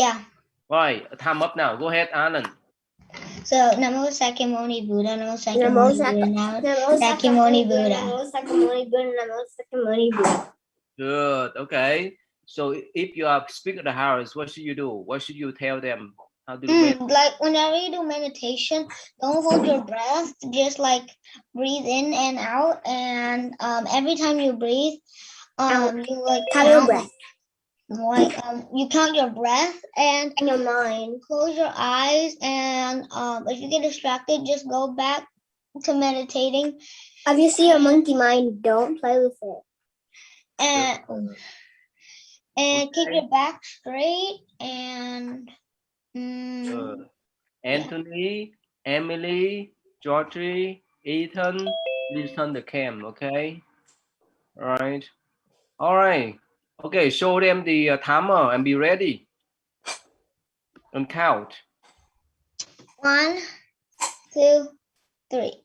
Yeah. Right, time up now. Go ahead, Anand. So, Namo Sakyamuni Buddha, Namo Sakyamuni Buddha, Namo Sakyamuni Buddha. Namo Sakyamuni Buddha, Namo Sakyamuni Buddha. Good. Okay. So if you are speaking at the house, what should you do? What should you tell them? How do you like whenever you do meditation, don't hold your breath. Just like breathe in and out, and every time you breathe, you like count your breath. Like you count your breath and your mind. Close your eyes, and if you get distracted, just go back to meditating. If you see a monkey mind, don't play with it. And keep your back straight and. Anthony, Emily, Georgie, Ethan, listen the cam, okay? All right. All right. Okay, show them the timer and be ready. And count. 1, 2, 3.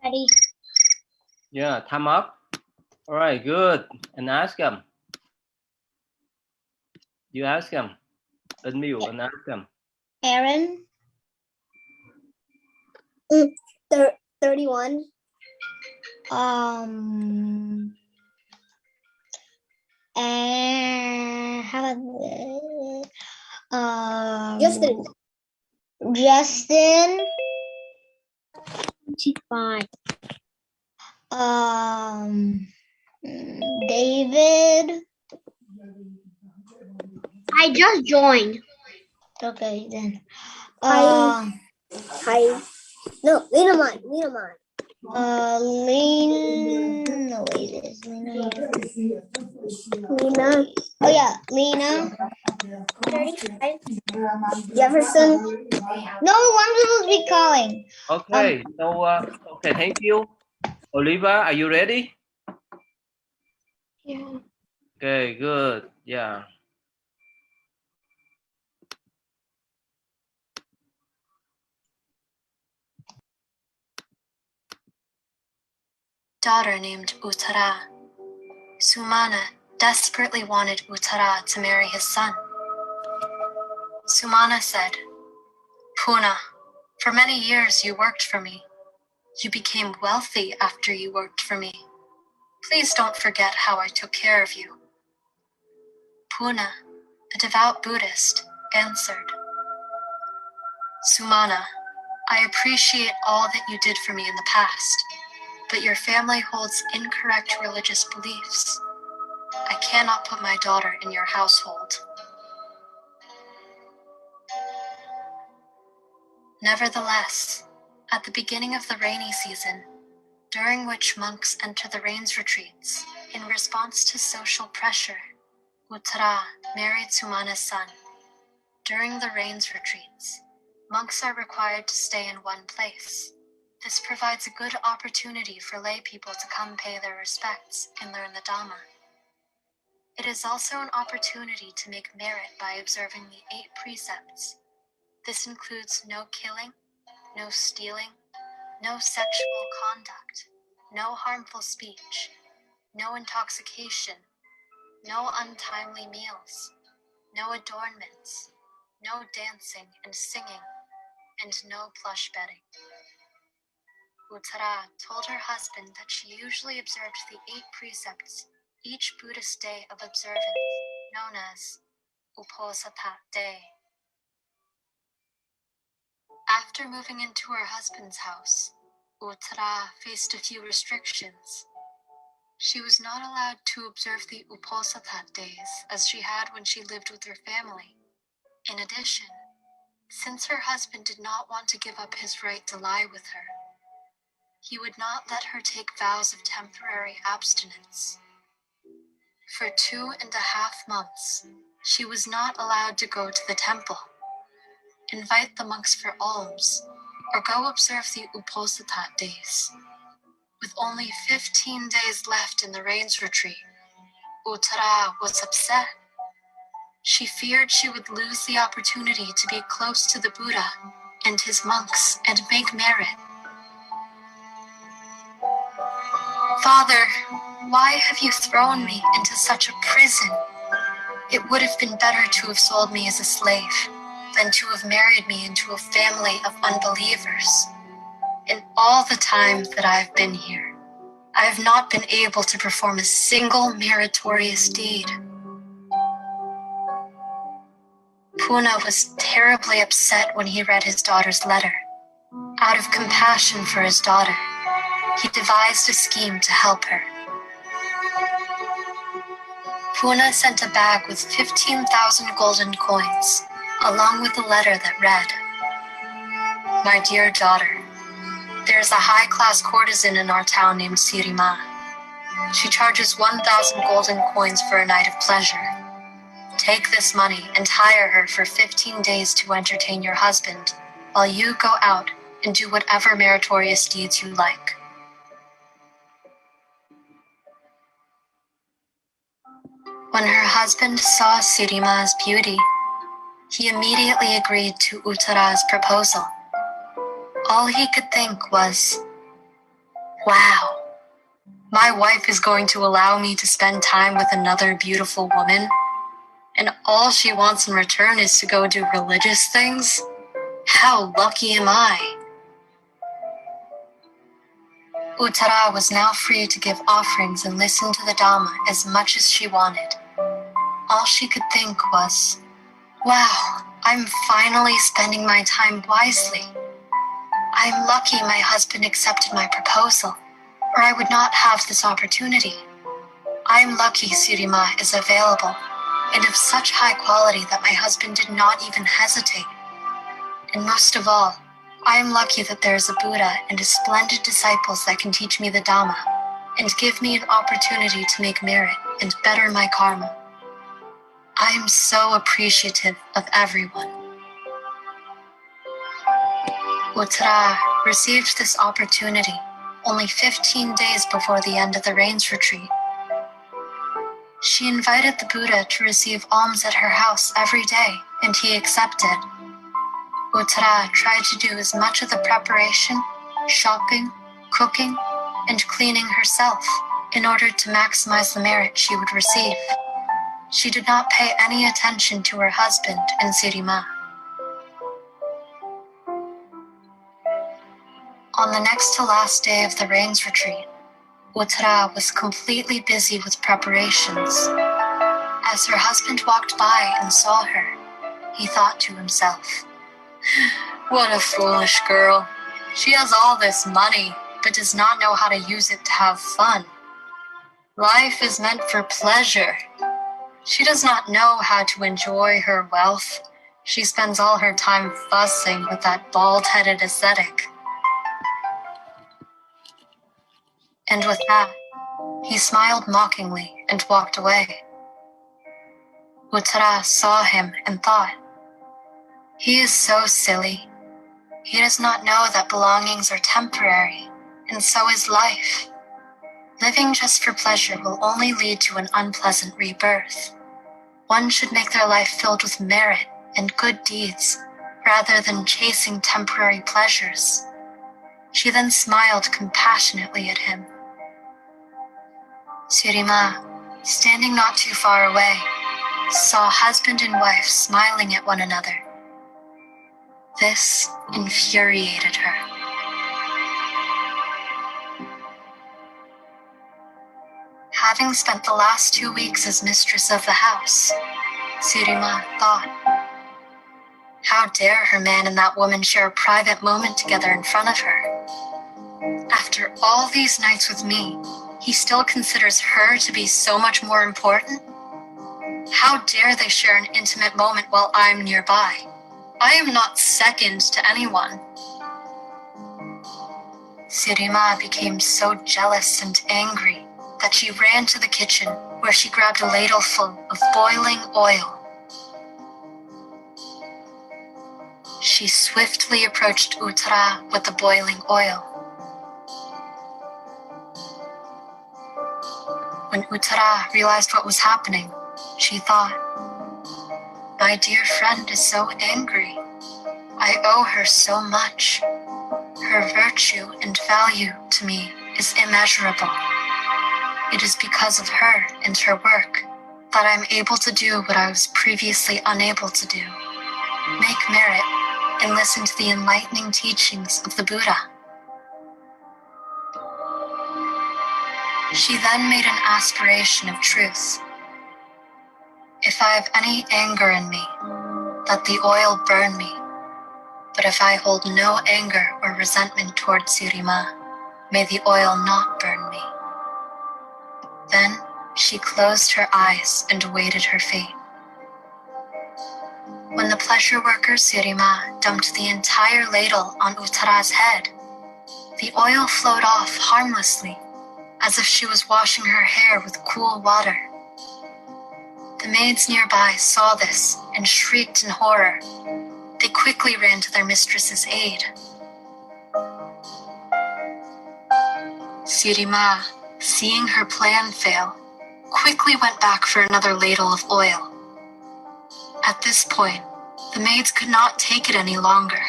Ready? Yeah, time up. All right, good. And ask them. You ask them. Unmute and ask them. Aaron? 31. And how about Justin? 25. David? I just joined. Okay, then. No, Lena mine. No, wait, is Lena here? Lena. Oh yeah, Lena. 35. Jefferson. No, I'm supposed to be calling. Okay, so okay, thank you. Oliva, are you ready? Yeah. Okay, good. Yeah. Daughter named Uttara. Sumana desperately wanted Uttara to marry his son. Sumana said, Puna, for many years you worked for me. You became wealthy after you worked for me. Please don't forget how I took care of you. Puna, a devout Buddhist, answered, Sumana, I appreciate all that you did for me in the past, but your family holds incorrect religious beliefs. I cannot put my daughter in your household. Nevertheless, at the beginning of the rainy season, during which monks enter the rains retreats, in response to social pressure, Uttara married Sumana's son. During the rains retreats, monks are required to stay in one place. This provides a good opportunity for lay people to come pay their respects and learn the Dhamma. It is also an opportunity to make merit by observing the 8 precepts. This includes no killing, no stealing, no sexual conduct, no harmful speech, no intoxication, no untimely meals, no adornments, no dancing and singing, and no plush bedding. Uttara told her husband that she usually observed the 8 precepts each Buddhist day of observance, known as Uposatha day. After moving into her husband's house, Uttara faced a few restrictions. She was not allowed to observe the Uposatha days as she had when she lived with her family. In addition, since her husband did not want to give up his right to lie with her, he would not let her take vows of temporary abstinence. For 2.5 months, she was not allowed to go to the temple, invite the monks for alms, or go observe the Uposatha days. With only 15 days left in the rains retreat, Uttara was upset. She feared she would lose the opportunity to be close to the Buddha and his monks and make merit. Father, why have you thrown me into such a prison? It would have been better to have sold me as a slave than to have married me into a family of unbelievers. In all the time that I've been here, I have not been able to perform a single meritorious deed. Puna was terribly upset when he read his daughter's letter. Out of compassion for his daughter, he devised a scheme to help her. Puna sent a bag with 15,000 golden coins, along with a letter that read, "My dear daughter, there is a high-class courtesan in our town named Sirima. She charges 1,000 golden coins for a night of pleasure. Take this money and hire her for 15 days to entertain your husband, while you go out and do whatever meritorious deeds you like." When her husband saw Sirima's beauty, he immediately agreed to Uttara's proposal. All he could think was, "Wow, my wife is going to allow me to spend time with another beautiful woman, and all she wants in return is to go do religious things? How lucky am I?" Uttara was now free to give offerings and listen to the Dhamma as much as she wanted. All she could think was, "Wow, I'm finally spending my time wisely. I'm lucky my husband accepted my proposal, or I would not have this opportunity. I'm lucky Sirima is available, and of such high quality that my husband did not even hesitate. And most of all, I am lucky that there is a Buddha and his splendid disciples that can teach me the Dhamma and give me an opportunity to make merit and better my karma. I am so appreciative of everyone." Uttara received this opportunity only 15 days before the end of the rains retreat. She invited the Buddha to receive alms at her house every day, and he accepted. Uttara tried to do as much of the preparation, shopping, cooking, and cleaning herself in order to maximize the merit she would receive. She did not pay any attention to her husband and Sirima. On the next to last day of the rains retreat, Uttara was completely busy with preparations. As her husband walked by and saw her, he thought to himself, "What a foolish girl. She has all this money, but does not know how to use it to have fun. Life is meant for pleasure. She does not know how to enjoy her wealth. She spends all her time fussing with that bald-headed ascetic." And with that, he smiled mockingly and walked away. Uttara saw him and thought, "He is so silly. He does not know that belongings are temporary, and so is life. Living just for pleasure will only lead to an unpleasant rebirth. One should make their life filled with merit and good deeds, rather than chasing temporary pleasures." She then smiled compassionately at him. Sirima, standing not too far away, saw husband and wife smiling at one another. This infuriated her. Having spent the last 2 weeks as mistress of the house, Sirima thought. How dare her man and that woman share a private moment together in front of her? After all these nights with me, he still considers her to be so much more important? How dare they share an intimate moment while I'm nearby? I am not second to anyone. Sirima became so jealous and angry that she ran to the kitchen where she grabbed a ladle full of boiling oil. She swiftly approached Uttara with the boiling oil. When Uttara realized what was happening, she thought, "My dear friend is so angry. I owe her so much. Her virtue and value to me is immeasurable. It is because of her and her work that I'm able to do what I was previously unable to do, make merit, and listen to the enlightening teachings of the Buddha." She then made an aspiration of truth. If I have any anger in me, let the oil burn me. But if I hold no anger or resentment toward Sirima, may the oil not burn me. Then she closed her eyes and awaited her fate. When the pleasure worker Sirima dumped the entire ladle on Uttara's head, the oil flowed off harmlessly, as if she was washing her hair with cool water. The maids nearby saw this and shrieked in horror. They quickly ran to their mistress's aid. Sirima, seeing her plan fail, quickly went back for another ladle of oil. At this point, the maids could not take it any longer.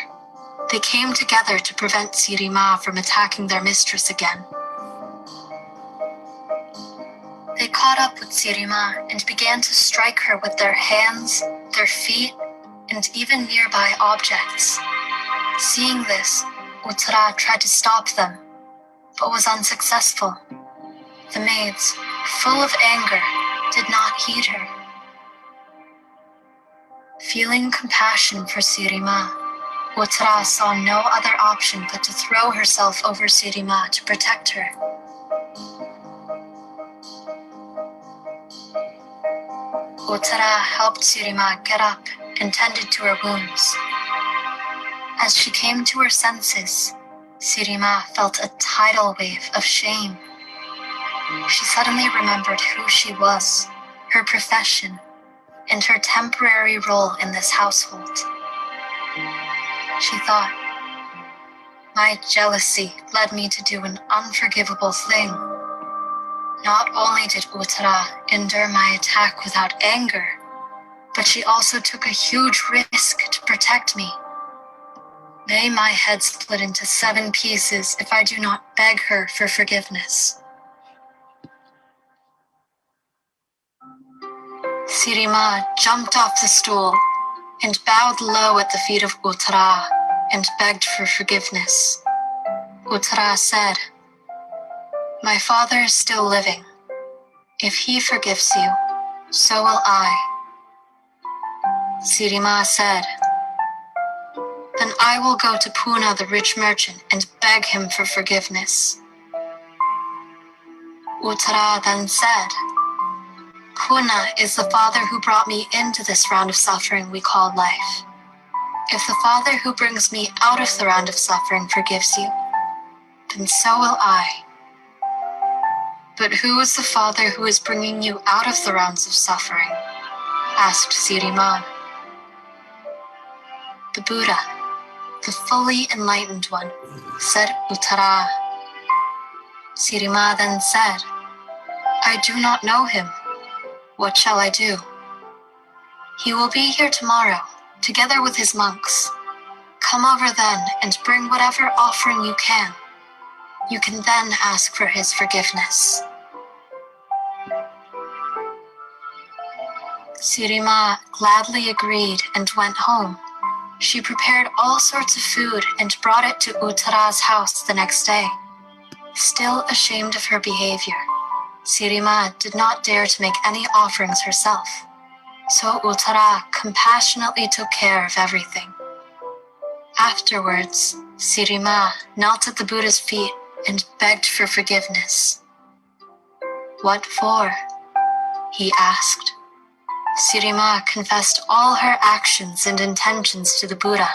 They came together to prevent Sirima from attacking their mistress again. They caught up with Sirima and began to strike her with their hands, their feet, and even nearby objects. Seeing this, Uttara tried to stop them, but was unsuccessful. The maids, full of anger, did not heed her. Feeling compassion for Sirima, Uttara saw no other option but to throw herself over Sirima to protect her. Uttara helped Sirima get up and tended to her wounds. As she came to her senses, Sirima felt a tidal wave of shame. She suddenly remembered who she was, her profession, and her temporary role in this household. She thought, "My jealousy led me to do an unforgivable thing. Not only did Uttara endure my attack without anger, but she also took a huge risk to protect me. May my head split into 7 pieces if I do not beg her for forgiveness." Sirima jumped off the stool and bowed low at the feet of Uttara and begged for forgiveness. Uttara said, "My father is still living. If he forgives you, so will I." Sirima said, "Then I will go to Puna the rich merchant and beg him for forgiveness." Uttara then said, "Puna is the father who brought me into this round of suffering we call life. If the father who brings me out of the round of suffering forgives you, then so will I." "But who is the father who is bringing you out of the rounds of suffering?" asked Sirima. "The Buddha, the fully enlightened one," said Uttara. Sirima then said, "I do not know him. What shall I do?" "He will be here tomorrow, together with his monks. Come over then and bring whatever offering you can. You can then ask for his forgiveness." Sirima gladly agreed and went home. She prepared all sorts of food and brought it to Uttara's house the next day. Still ashamed of her behavior, Sirima did not dare to make any offerings herself. So Uttara compassionately took care of everything. Afterwards, Sirima knelt at the Buddha's feet and begged for forgiveness. What for? He asked. Sirima confessed all her actions and intentions to the Buddha.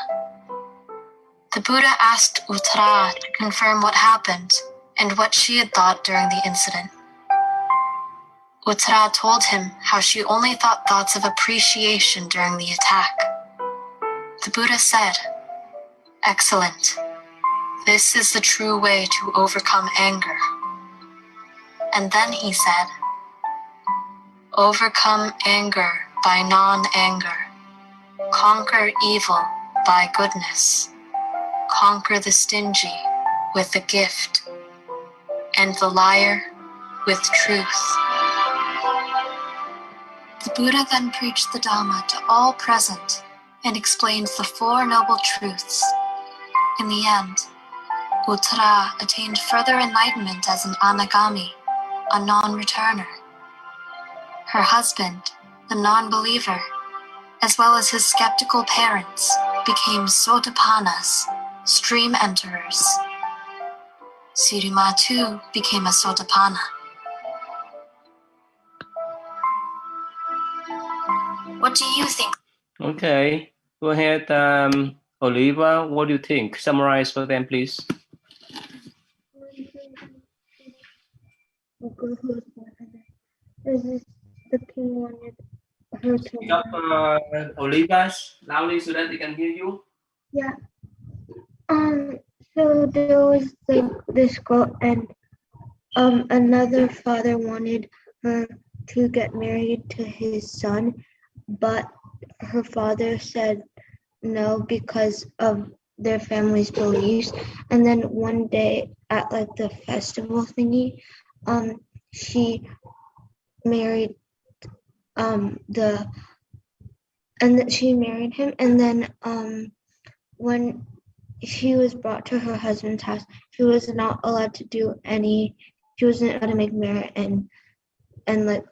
The Buddha asked Uttara to confirm what happened and what she had thought during the incident. Uttara told him how she only thought thoughts of appreciation during the attack. The Buddha said, "Excellent. This is the true way to overcome anger." And then he said, "Overcome anger by non-anger. Conquer evil by goodness. Conquer the stingy with a gift, and the liar with truth." The Buddha then preached the Dhamma to all present and explained the Four Noble Truths. In the end, Uttara attained further enlightenment as an anagami, a non-returner. Her husband, the non-believer, as well as his skeptical parents, became sotapannas, stream enterers. Sirima too became a sotapanna. What do you think? Okay, go ahead, Oliva. What do you think? Summarize for them, please. The king wanted her to Speak up, Oliva, loudly so that they can hear you. Yeah. So there was this girl, and another father wanted her to get married to his son, but her father said no because of their family's beliefs. And then one day at like the festival thingy, she married she married him, and then when she was brought to her husband's house, she was not allowed to do she wasn't allowed to make merit and like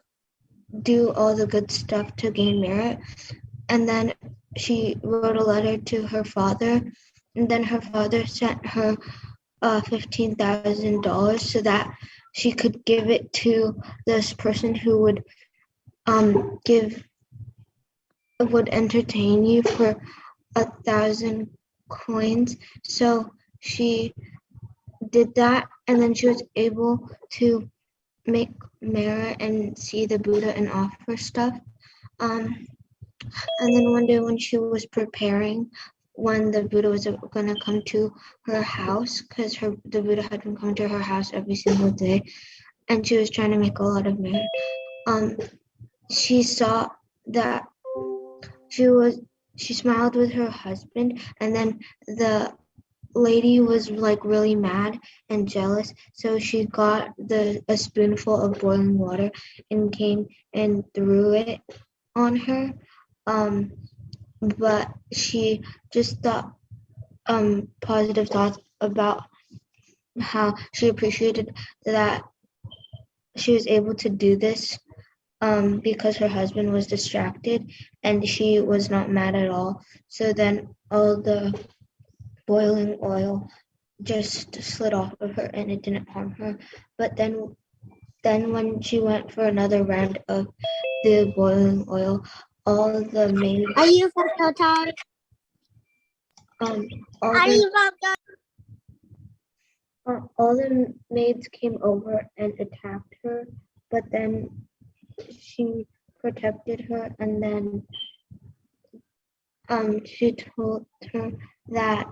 do all the good stuff to gain merit. And then she wrote a letter to her father, and then her father sent her $15,000 so that she could give it to this person who would entertain you for 1,000 coins. So she did that, and then she was able to make merit and see the Buddha and offer stuff. And then one day when she was preparing, when the Buddha was going to come to her house, because the Buddha had been coming to her house every single day, and she was trying to make a lot of merit, she saw that she smiled with her husband, and then the lady was like really mad and jealous, so she got a spoonful of boiling water and came and threw it on her. But she just thought positive thoughts about how she appreciated that she was able to do this because her husband was distracted, and she was not mad at all. So then all the boiling oil just slid off of her, and it didn't harm her. But then when she went for another round of the boiling oil, all the maids all the maids came over and attacked her, but then she protected her, and then she told her that,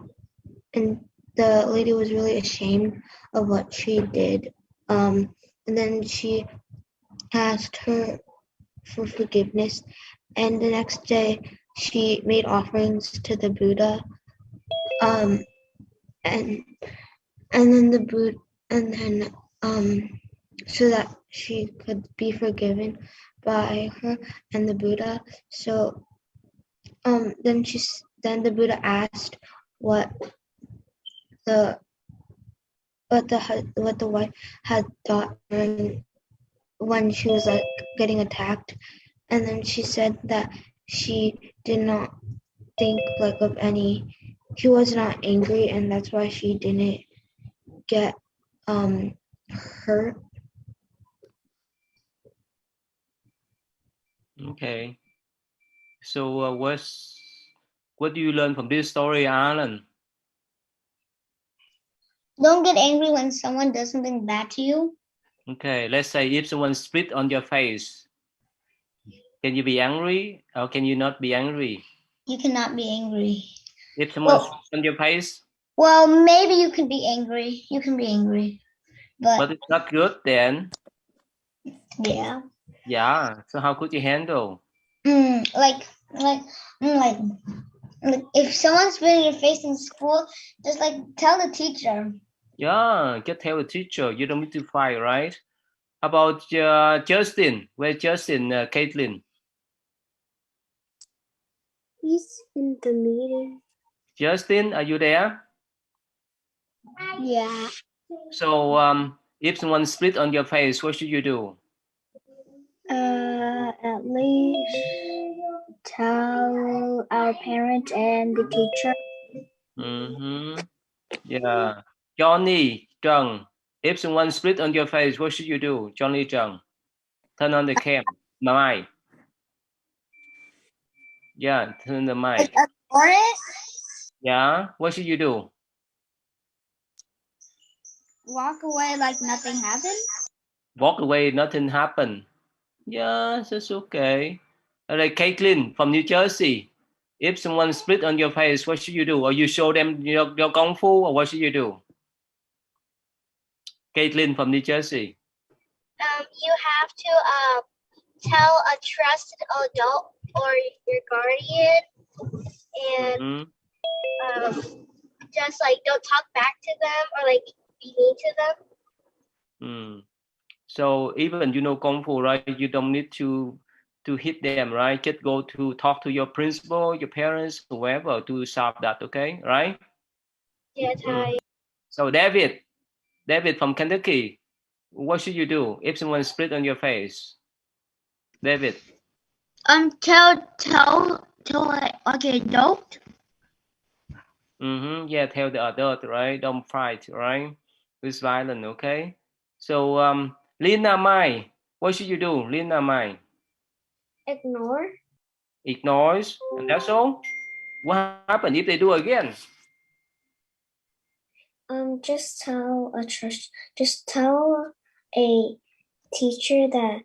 and the lady was really ashamed of what she did. And then she asked her for forgiveness, and the next day she made offerings to the Buddha, and then the Buddha, and then so that she could be forgiven by her and the Buddha. So then the Buddha asked what the wife had thought when she was like getting attacked, And then she said that she did not think like of any, he was not angry, and that's why she didn't get hurt. Okay. So what do you learn from this story, Alan? Don't get angry when someone does something bad to you. Okay, let's say if someone spit on your face, can you be angry or can you not be angry? You cannot be angry. If someone spit on your face? Well, maybe you can be angry. You can be angry. But it's not good then. Yeah. Yeah, so how could you handle? Like if someone spit in your face in school, just like tell the teacher. Yeah, just tell the teacher. You don't need to fight, right? How about Justin? Where's Justin, Caitlin? He's in the meeting. Justin, are you there? Yeah. So if someone spit on your face, what should you do? At least tell our parents and the teacher. Yeah. Johnny, Zheng, if someone spit on your face, what should you do? Johnny, Zheng, turn on the cam, mic. Yeah, turn the mic. Ignore it? Yeah, what should you do? Walk away like nothing happened? Walk away, nothing happened. Yeah, that's okay. Like Caitlin from New Jersey, if someone spit on your face, what should you do? Or you show them your kung fu, or what should you do? Caitlin from New Jersey. You have to tell a trusted adult or your guardian, and just like don't talk back to them or like be mean to them. So even you know kung fu, right? You don't need to hit them, right? Just go to talk to your principal, your parents, whoever to solve that, okay? Right? Yes, hi. So David from Kentucky, what should you do if someone spit on your face? David. Tell like adult. Yeah, tell the adult, right? Don't fight, right? With violence, okay? So Lina Mai, what should you do, Lina Mai? Ignore. Ignores, and that's all. What happened if they do again? Just tell a teacher that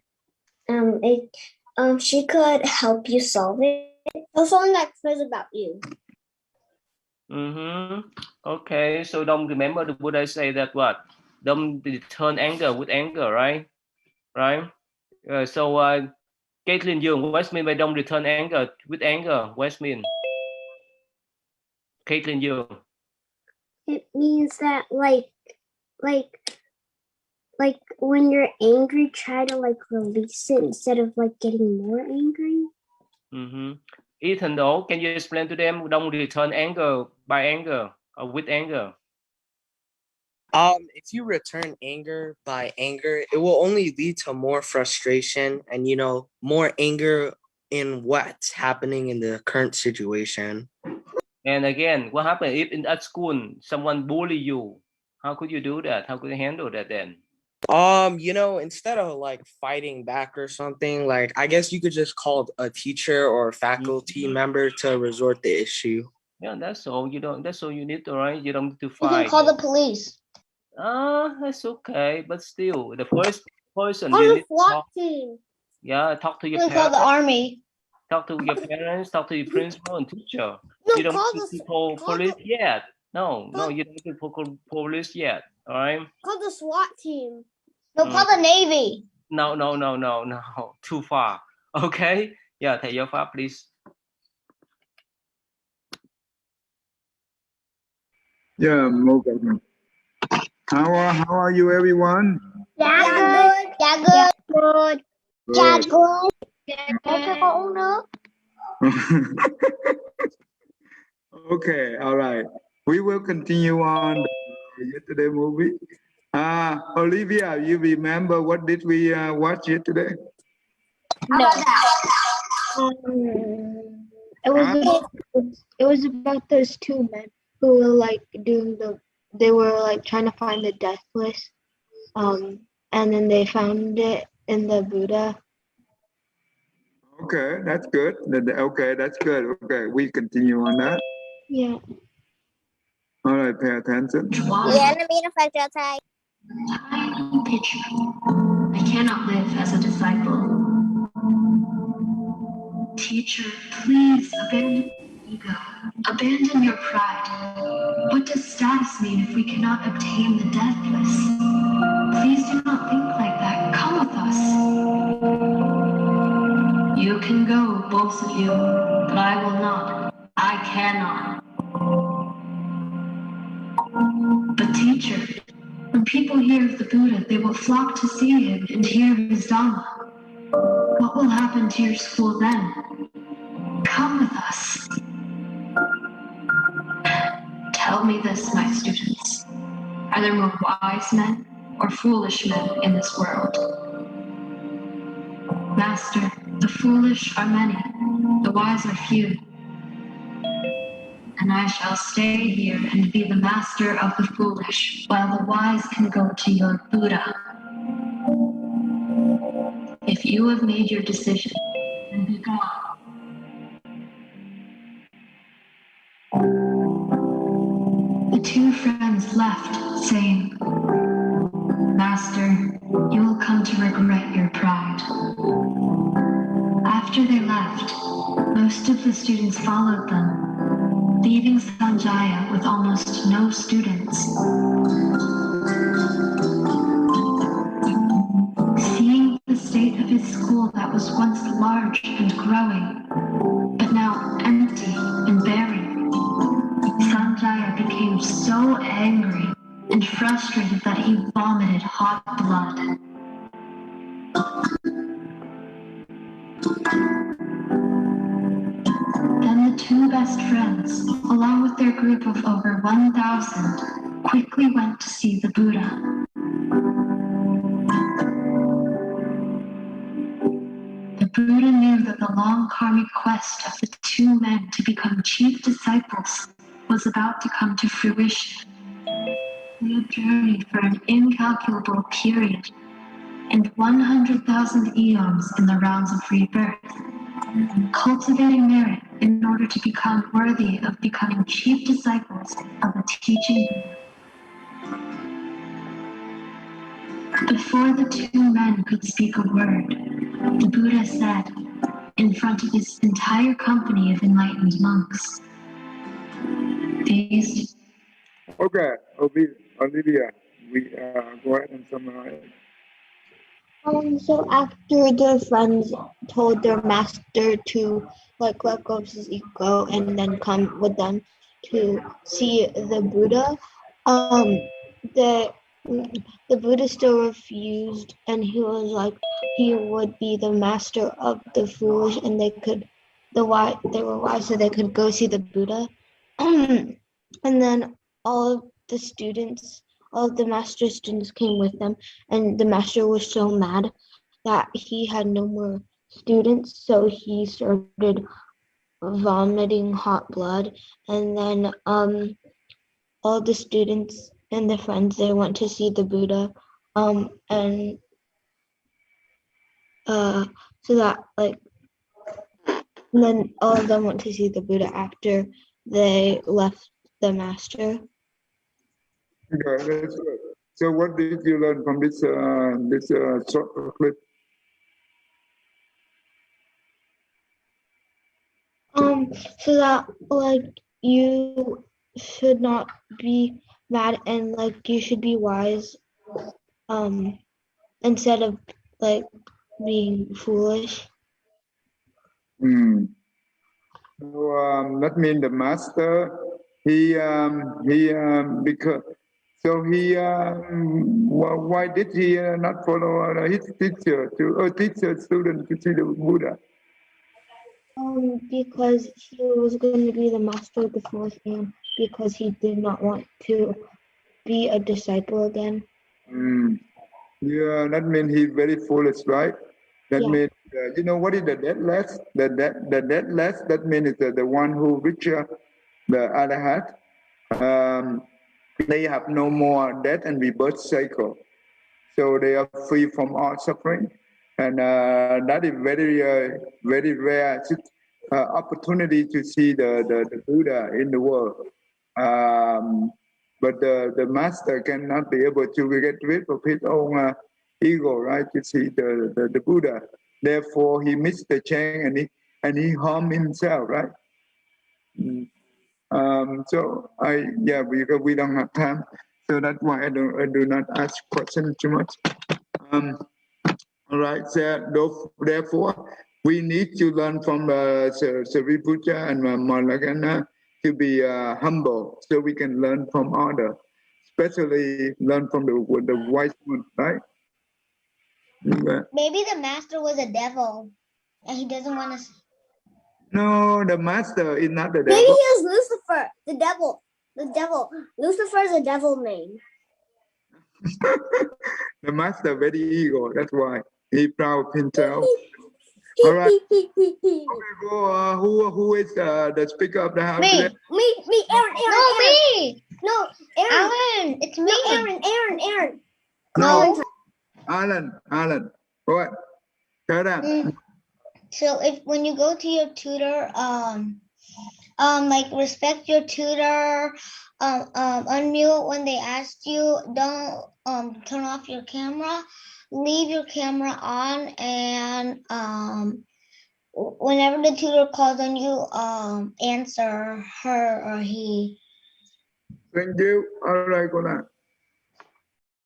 she could help you solve it. Tell someone that cares about you. Okay, so don't remember the Buddha say that what? Don't return anger with anger, right? Right? So Caitlin Dương, what's mean by don't return anger with anger? What's mean? Caitlin Dương. It means that like when you're angry, try to like release it instead of like getting more angry. Ethan though, can you explain to them don't return anger by anger or with anger? If you return anger by anger, it will only lead to more frustration and, you know, more anger in what's happening in the current situation. And again, what happened if at school someone bully you? How could you do that? How could you handle that then? You know, instead of like fighting back or something, like I guess you could just call a teacher or a faculty member to resort the issue. Yeah, that's all. That's all you need, all right? You don't need to You fight. can call the police. That's okay, but still, the first person Call you the need to SWAT talk. team. Yeah, talk to You your can call parents. the army. Talk to your parents. Talk to your principal and teacher. No, You don't call need the to call police yet. No, you don't need to call police yet. All right. Call the SWAT team. No, call the Navy. No. Too far. Okay. Yeah, thầy giáo pháp, please. Yeah, okay. How are you, everyone? Yeah, good. Okay, all right. We will continue on yesterday movie. Olivia, you remember what did we watch yesterday? No. It was about those two men who were like they were like trying to find the death list, and then they found it in the Buddha. Okay, that's good. Okay, that's good. Okay, we continue on that. Yeah. All right, pay attention. Tiny picture. I cannot live as a disciple. Teacher, please abandon ego. Abandon your pride. What does status mean if we cannot obtain the death bliss? Please do not think like that. Come with us. You can go, both of you, but I will not. I cannot. But teacher, when people hear of the Buddha, they will flock to see him and hear his Dhamma. What will happen to your school then? Come with us. Tell me this, my students. Are there more wise men or foolish men in this world? Master, the foolish are many, the wise are few. And I shall stay here and be the master of the foolish, while the wise can go to your Buddha. If you have made your decision, then be gone. The two friends left, saying, Master, you will come to regret your pride. After they left, most of the students followed them, leaving Sanjaya with almost no students. Seeing the state of his school that was once large and growing, but now empty and barren, Sanjaya became so angry and frustrated that he vomited hot blood. Then the two best friends, along with their group of over 1,000, quickly went to see the Buddha. The Buddha knew that the long karmic quest of the two men to become chief disciples was about to come to fruition. They had journeyed for an incalculable period and 100,000 eons in the rounds of rebirth, cultivating merit in order to become worthy of becoming chief disciples of the teaching Buddha. Before the two men could speak a word, the Buddha said, in front of his entire company of enlightened monks, these... Okay, Olivia, we go ahead and summarize. So after the friends told their master to like let go of his ego and then come with them to see the Buddha, the Buddha still refused, and he was like he would be the master of the foolish, and they were wise, so they could go see the Buddha. And then all of the master's students came with them, and the master was so mad that he had no more students, so he started vomiting hot blood. And then all the students and the friends, they went to see the Buddha, and so that like, and then all of them went to see the Buddha after they left the master. Okay, that's good. So what did you learn from this short clip? So that like you should not be mad, and like you should be wise, instead of like being foolish. So that means the master, because so he why did he not follow his teacher teach a student to see the Buddha? Because he was going to be the master of the foolish, and because he did not want to be a disciple again. Yeah, that means he's very foolish, right? That Yeah. means You know what is the deathless? The deathless, that means the one who reach the Arahat. They have no more death and rebirth cycle. So they are free from all suffering. And that is very rare opportunity to see the Buddha in the world. But the master cannot be able to get rid of his own ego, right? To see the Buddha. Therefore, he missed the chant and he harmed himself, right? So we don't have time, so that's why I do not ask questions too much. All right, so therefore we need to learn from Sariputta and Malagana to be humble, so we can learn from others, especially learn from the wise one, right? Maybe the master was a devil and he doesn't want to. No, the master is not the devil. Maybe he is Lucifer, the devil. The devil. Lucifer is a devil name. The master very ego, that's why he proud of himself. All right. Okay, go. Who is the speaker of the house? Me, today? Me, Aaron. No, me. No, Aaron. Alan, it's me. No, Aaron. No. Alan. What? Tell them. So when you go to your tutor, like respect your tutor, unmute when they ask you, don't turn off your camera, leave your camera on, and whenever the tutor calls on you, answer her or he. Thank you. All right, go on.